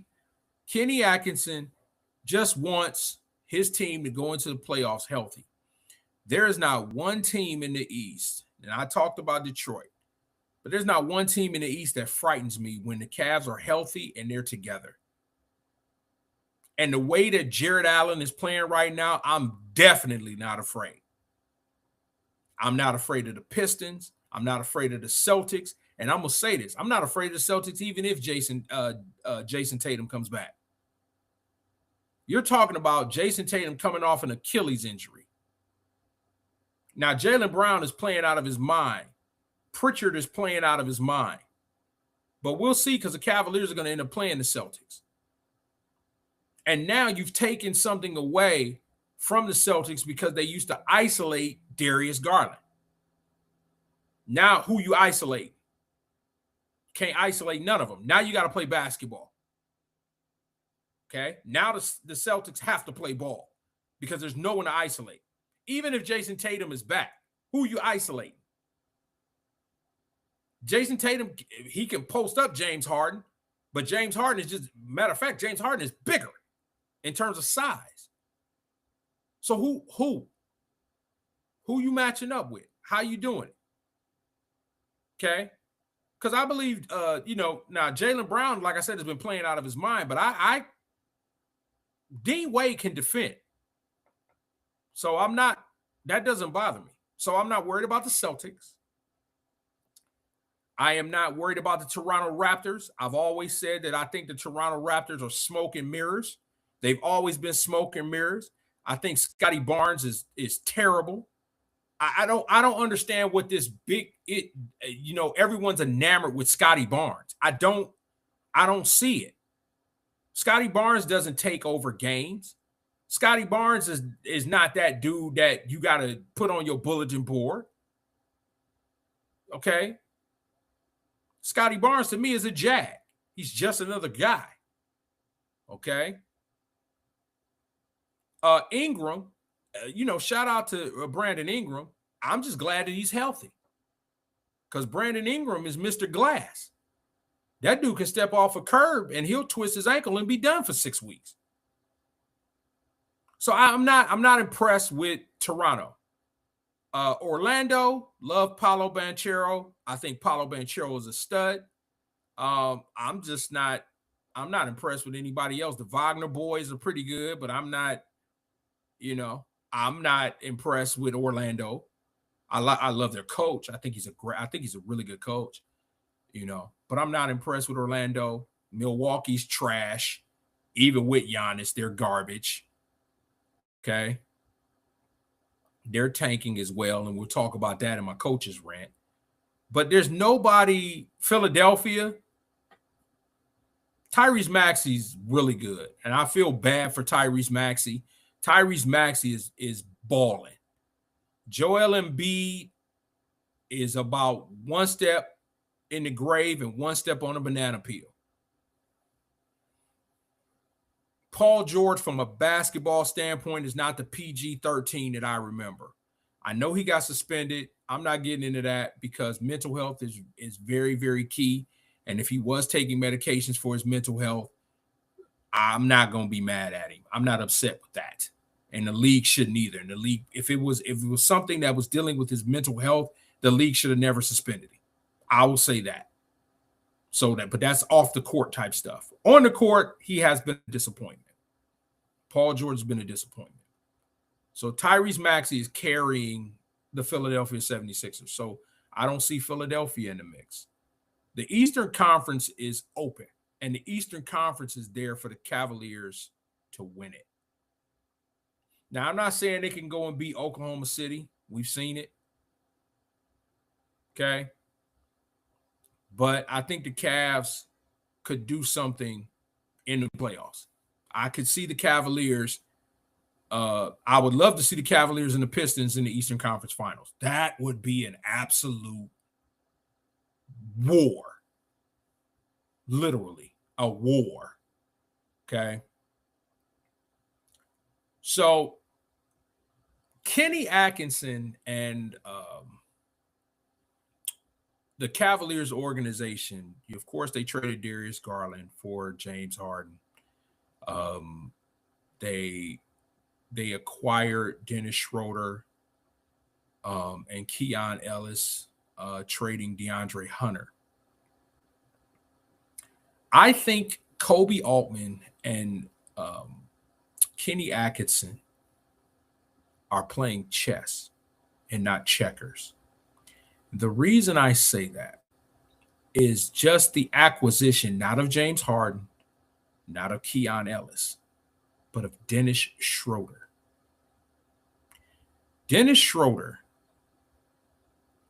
Kenny Atkinson just wants his team to go into the playoffs healthy. There is not one team in the East, and I talked about Detroit, but there's not one team in the East that frightens me when the Cavs are healthy and they're together. And the way that Jared Allen is playing right now, I'm definitely not afraid. I'm not afraid of the Pistons. I'm not afraid of the Celtics. And I'm going to say this. I'm not afraid of the Celtics even if Jason Tatum comes back. You're talking about Jason Tatum coming off an Achilles injury. Now, Jaylen Brown is playing out of his mind. Pritchard is playing out of his mind. But we'll see, because the Cavaliers are going to end up playing the Celtics. And now you've taken something away from the Celtics because they used to isolate Darius Garland. Now, who you isolate? Can't isolate none of them. Now you got to play basketball. Okay? Now the Celtics have to play ball because there's no one to isolate. Even if Jason Tatum is back, who you isolating? Jason Tatum, he can post up James Harden, But James Harden is just, matter of fact, James Harden is bigger in terms of size. So who you matching up with? How you doing it? Okay. Because I believe, now Jaylen Brown, like I said, has been playing out of his mind, but Dean Wade can defend. So that doesn't bother me. So I'm not worried about the Celtics. I am not worried about the Toronto Raptors. I've always said that I think the Toronto Raptors are smoke and mirrors. They've always been smoke and mirrors. I think Scotty Barnes is terrible. I don't understand what this everyone's enamored with Scotty Barnes. I don't see it. Scotty Barnes doesn't take over games. Scotty Barnes is not that dude that you got to put on your bulletin board. Okay. Scotty Barnes to me is a jag. He's just another guy. Okay. Ingram, shout out to Brandon Ingram. I'm just glad that he's healthy because Brandon Ingram is Mr. Glass. That dude can step off a curb and he'll twist his ankle and be done for 6 weeks. So I'm not impressed with Toronto. Orlando, love Paolo Banchero. I think Paolo Banchero is a stud. I'm not impressed with anybody else. The Wagner boys are pretty good, but I'm not impressed with Orlando. I love their coach. I think he's a really good coach, but I'm not impressed with Orlando. Milwaukee's trash. Even with Giannis, they're garbage. Okay. They're tanking as well, and we'll talk about that in my coach's rant. But there's nobody. Philadelphia, Tyrese Maxey's really good, and I feel bad for Tyrese Maxey. Tyrese Maxey is balling. Joel Embiid is about one step in the grave and one step on a banana peel. Paul George, from a basketball standpoint, is not the PG-13 that I remember. I know he got suspended. I'm not getting into that because mental health is very, very key. And if he was taking medications for his mental health, I'm not going to be mad at him. I'm not upset with that. And the league shouldn't either. And the league, if it was something that was dealing with his mental health, the league should have never suspended him. I will say that. But that's off the court type stuff. On the court, he has been a disappointment. Paul George has been a disappointment. So Tyrese Maxey is carrying the Philadelphia 76ers. So I don't see Philadelphia in the mix. The Eastern Conference is open, and the Eastern Conference is there for the Cavaliers to win it. Now, I'm not saying they can go and beat Oklahoma City. We've seen it. Okay. But I think the Cavs could do something in the playoffs. I could see the Cavaliers. I would love to see the Cavaliers and the Pistons in the Eastern Conference Finals. That would be an absolute war. Literally a war. Okay. So Kenny Atkinson and the Cavaliers organization, of course, they traded Darius Garland for James Harden. They acquired Dennis Schroeder and Keon Ellis, trading DeAndre Hunter. I think Kobe Altman and Kenny Atkinson are playing chess and not checkers. The reason I say that is just the acquisition, not of James Harden, not of Keon Ellis, but of Dennis Schroeder. Dennis Schroeder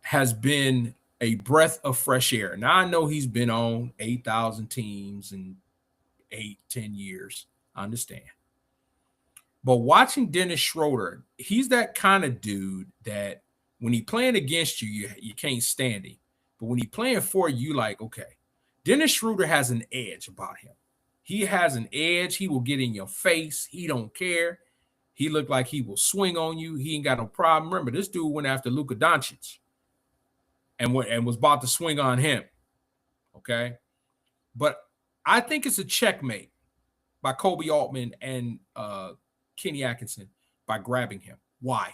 has been a breath of fresh air. Now, I know he's been on 8,000 teams in 8-10 years. I understand. But watching Dennis Schroeder, he's that kind of dude that when he's playing against you, you can't stand him. But when he's playing for you, like, okay. Dennis Schroeder has an edge about him. He has an edge. He will get in your face. He don't care. He looked like he will swing on you. He ain't got no problem. Remember, this dude went after Luka Doncic and was about to swing on him. Okay. But I think it's a checkmate by Kobe Altman and Kenny Atkinson by grabbing him. Why?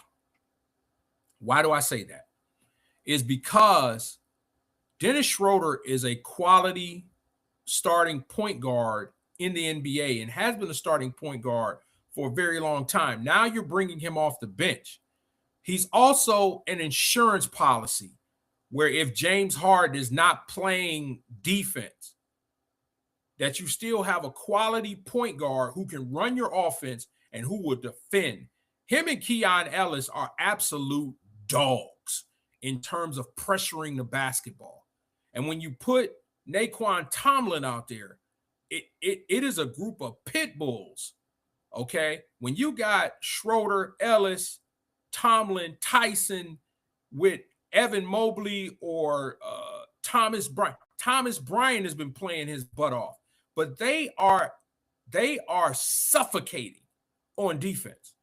Why do I say that? Is because Dennis Schroeder is a quality starting point guard in the NBA and has been a starting point guard for a very long time. Now you're bringing him off the bench. He's also an insurance policy where if James Harden is not playing defense, that you still have a quality point guard who can run your offense and who will defend. Him and Keon Ellis are absolute dogs in terms of pressuring the basketball. And when you put Naquan Tomlin out there, it is a group of pit bulls, okay? When you got Schroeder, Ellis, Tomlin, Tyson with Evan Mobley or Thomas Bryant. Thomas Bryant has been playing his butt off, but they are suffocating on defense.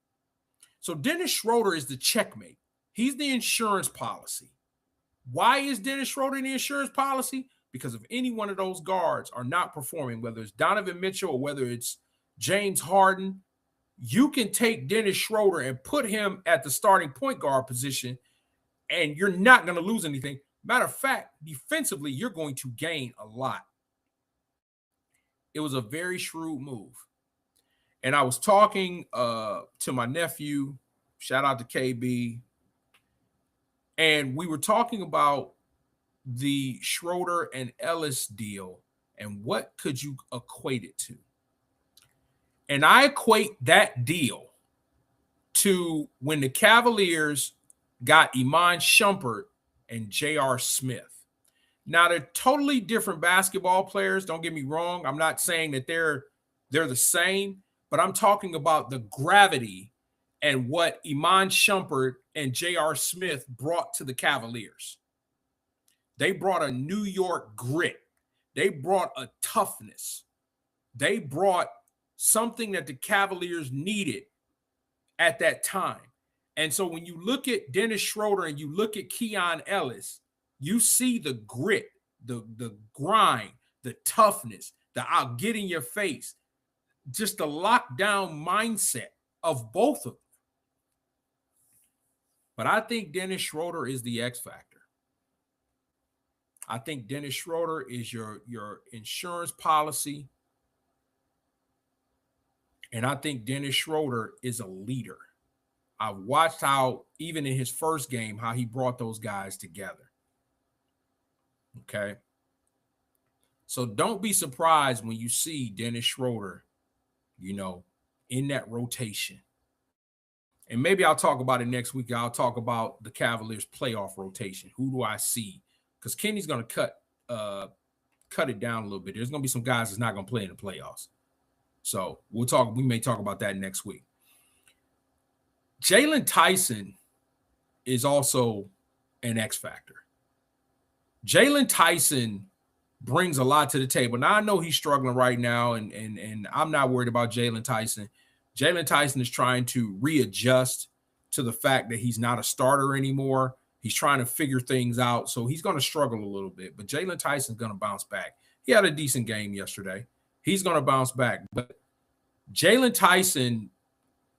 So Dennis Schroeder is the checkmate. He's the insurance policy. Why is Dennis Schroeder the insurance policy? Because if any one of those guards are not performing, whether it's Donovan Mitchell or whether it's James Harden, you can take Dennis Schroeder and put him at the starting point guard position, and you're not going to lose anything. Matter of fact, defensively, you're going to gain a lot. It was a very shrewd move. And I was talking to my nephew, shout out to KB, and we were talking about the Schroeder and Ellis deal and what could you equate it to. And I equate that deal to when the Cavaliers got Iman Shumpert and J.R. Smith. Now, they're totally different basketball players. Don't get me wrong. I'm not saying that they're the same, but I'm talking about the gravity and what Iman Shumpert and J.R. Smith brought to the Cavaliers. They brought a New York grit. They brought a toughness. They brought something that the Cavaliers needed at that time. And so when you look at Dennis Schroeder and you look at Keon Ellis, you see the grit, the grind, the toughness, the I'll get in your face, just the lockdown mindset of both of them. But I think Dennis Schroeder is the X factor. I think Dennis Schroeder is your insurance policy. And I think Dennis Schroeder is a leader. I've watched how, even in his first game, how he brought those guys together. Okay. So don't be surprised when you see Dennis Schroeder, in that rotation. And maybe I'll talk about it next week. I'll talk about the Cavaliers playoff rotation. Who do I see? Because Kenny's going to cut it down a little bit. There's going to be some guys that's not going to play in the playoffs. So we may talk about that next week. Jalen Tyson is also an X factor. Jalen Tyson brings a lot to the table. Now, I know he's struggling right now, and I'm not worried about Jalen Tyson. Jalen Tyson is trying to readjust to the fact that he's not a starter anymore. He's trying to figure things out, so he's going to struggle a little bit. But Jalen Tyson's going to bounce back. He had a decent game yesterday. He's going to bounce back. But Jalen Tyson,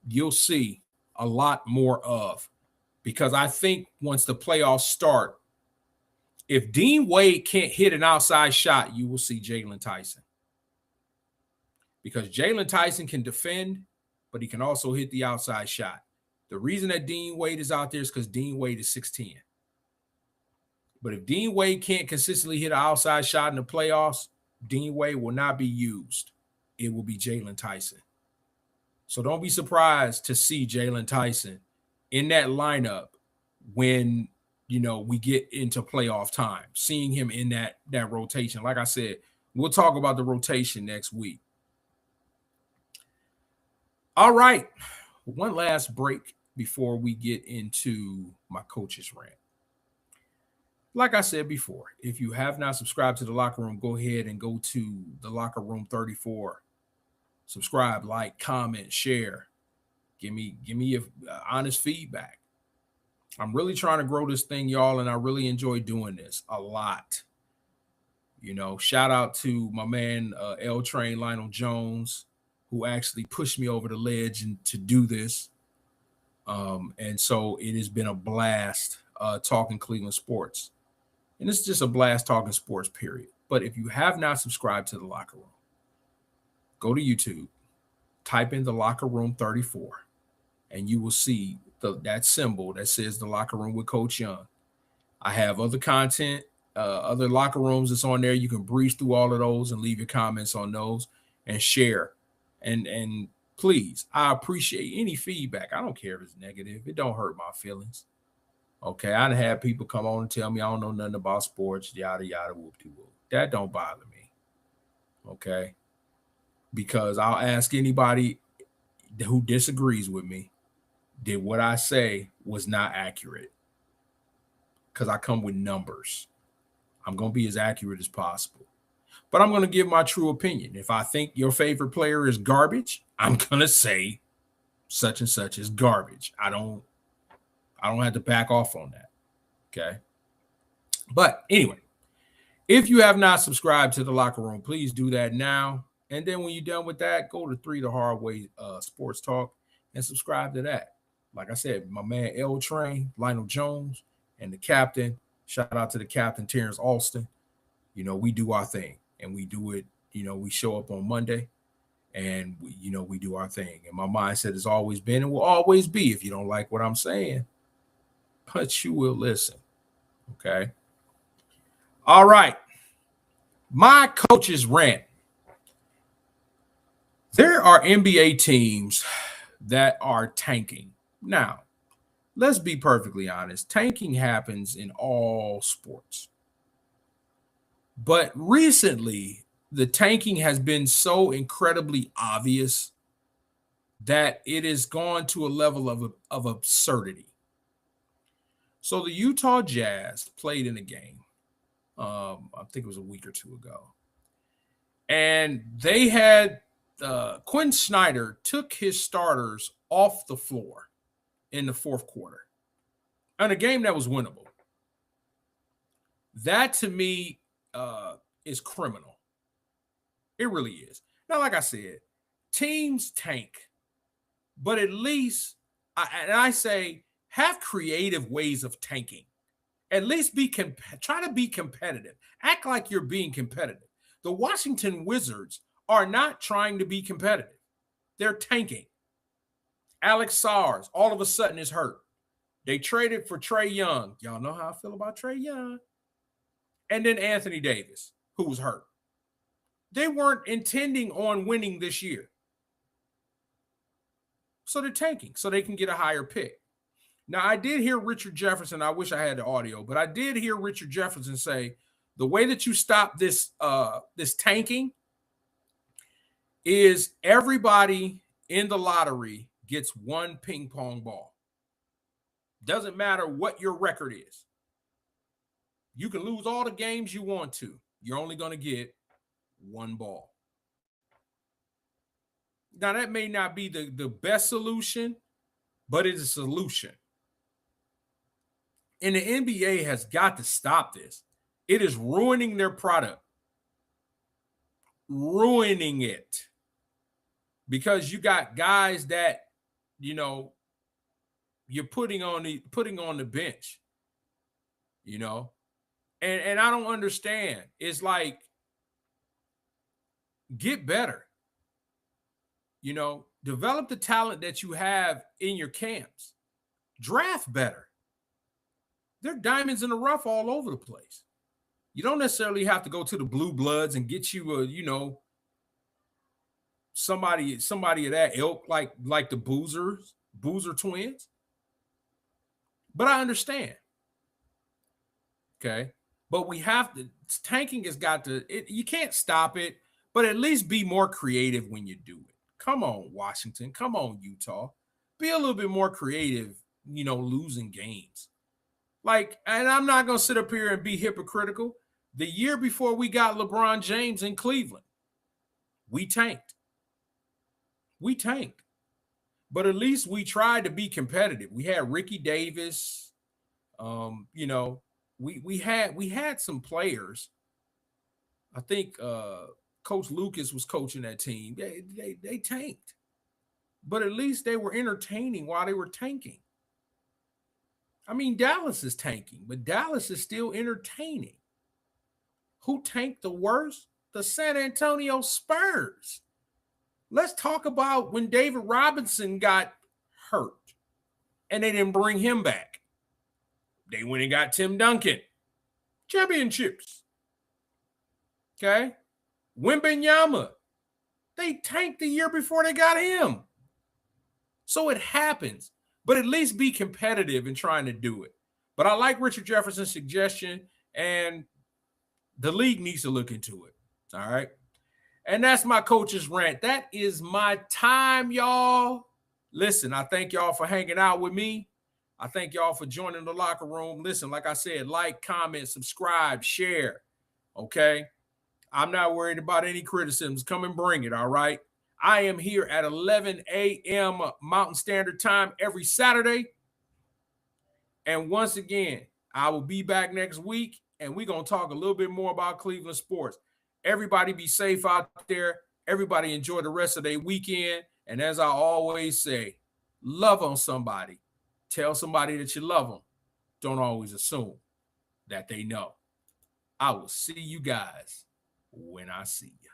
you'll see a lot more of, because I think once the playoffs start, if Dean Wade can't hit an outside shot, you will see Jalen Tyson. Because Jalen Tyson can defend, but he can also hit the outside shot. The reason that Dean Wade is out there is because Dean Wade is 6'10". But if Dean Wade can't consistently hit an outside shot in the playoffs, Dean Wade will not be used. It will be Jalen Tyson. So don't be surprised to see Jalen Tyson in that lineup when, we get into playoff time, seeing him in that rotation. Like I said, we'll talk about the rotation next week. All right. One last break before we get into my coach's rant. Like I said before, if you have not subscribed to The Locker Room, go ahead and go to The Locker Room 34. Subscribe, like, comment, share. Give me your honest feedback. I'm really trying to grow this thing, y'all, and I really enjoy doing this a lot. You know, shout out to my man L Train Lionel Jones, who actually pushed me over the ledge and to do this. And so it has been a blast talking Cleveland sports. And it's just a blast talking sports, period. But if you have not subscribed to the Locker Room, go to YouTube, type in the Locker Room 34, and you will see that symbol that says the Locker Room with Coach Young. I have other content, other locker rooms that's on there. You can breeze through all of those and leave your comments on those and share. And please, I appreciate any feedback. I don't care if it's negative. It don't hurt my feelings. Okay, I'd have people come on and tell me I don't know nothing about sports, yada, yada, whoop-de-whoop. That don't bother me. Okay? Because I'll ask anybody who disagrees with me, did what I say was not accurate? Because I come with numbers. I'm going to be as accurate as possible. But I'm going to give my true opinion. If I think your favorite player is garbage, I'm going to say such and such is garbage. I don't have to back off on that. Okay? But anyway, if you have not subscribed to the Locker Room, please do that now. And then when you're done with that, go to 3 The Hard Way Sports Talk and subscribe to that. Like I said, my man L Train, Lionel Jones, and the captain. Shout out to the captain, Terrence Alston. You know, we do our thing, and we do it. You know, we show up on Monday, and we do our thing. And my mindset has always been and will always be, if you don't like what I'm saying, but you will listen. Okay. All right. My coach's rant. There are NBA teams that are tanking. Now, let's be perfectly honest. Tanking happens in all sports. But recently, the tanking has been so incredibly obvious that it has gone to a level of absurdity. So the Utah Jazz played in a game. I think it was a week or two ago. And they had Quinn Snyder took his starters off the floor in the fourth quarter in a game that was winnable. That to me is criminal. It really is. Now, like I said, teams tank, but at least I say have creative ways of tanking. At least try to be competitive. Act like you're being competitive. The Washington Wizards are not trying to be competitive. They're tanking. Alex Sars all of a sudden is hurt. They traded for Trae Young. Y'all know how I feel about Trae Young. And then Anthony Davis, who was hurt. They weren't intending on winning this year. So they're tanking so they can get a higher pick. Now, I did hear Richard Jefferson. I wish I had the audio, but I did hear Richard Jefferson say the way that you stop this tanking is everybody in the lottery gets one ping pong ball. Doesn't matter what your record is. You can lose all the games you want to. You're only going to get one ball. Now, that may not be the best solution, but it's a solution. And the NBA has got to stop this. It is ruining their product. Ruining it. Because you got guys that, you're putting on the bench. And I don't understand. It's like, get better. Develop the talent that you have in your camps. Draft better. There are diamonds in the rough all over the place. You don't necessarily have to go to the Blue Bloods and get you somebody of that ilk like the Boozer twins. But I understand. Okay. But we have to, tanking has got to, you can't stop it, but at least be more creative when you do it. Come on, Washington. Come on, Utah. Be a little bit more creative, losing games. And I'm not going to sit up here and be hypocritical. The year before we got LeBron James in Cleveland, we tanked. But at least we tried to be competitive. We had Ricky Davis. We had some players I think Coach Lucas was coaching that team. They tanked. But at least they were entertaining while they were tanking. I mean, Dallas is tanking, but Dallas is still entertaining. Who tanked the worst? The San Antonio Spurs. Let's talk about when David Robinson got hurt and they didn't bring him back. They went and got Tim Duncan. Championships. Okay? Wembanyama. They tanked the year before they got him. So it happens. But at least be competitive in trying to do it. But I like Richard Jefferson's suggestion, and the league needs to look into it. All right? And that's my coach's rant. That is my time, y'all. Listen, I thank y'all for hanging out with me. I thank y'all for joining the locker room. Listen, like I said, like, comment, subscribe, share. Okay? I'm not worried about any criticisms. Come and bring it, all right? I am here at 11 a.m. Mountain Standard Time every Saturday. And once again, I will be back next week, and we're going to talk a little bit more about Cleveland sports. Everybody be safe out there. Everybody enjoy the rest of their weekend. And as I always say, love on somebody. Tell somebody that you love them. Don't always assume that they know. I will see you guys when I see you.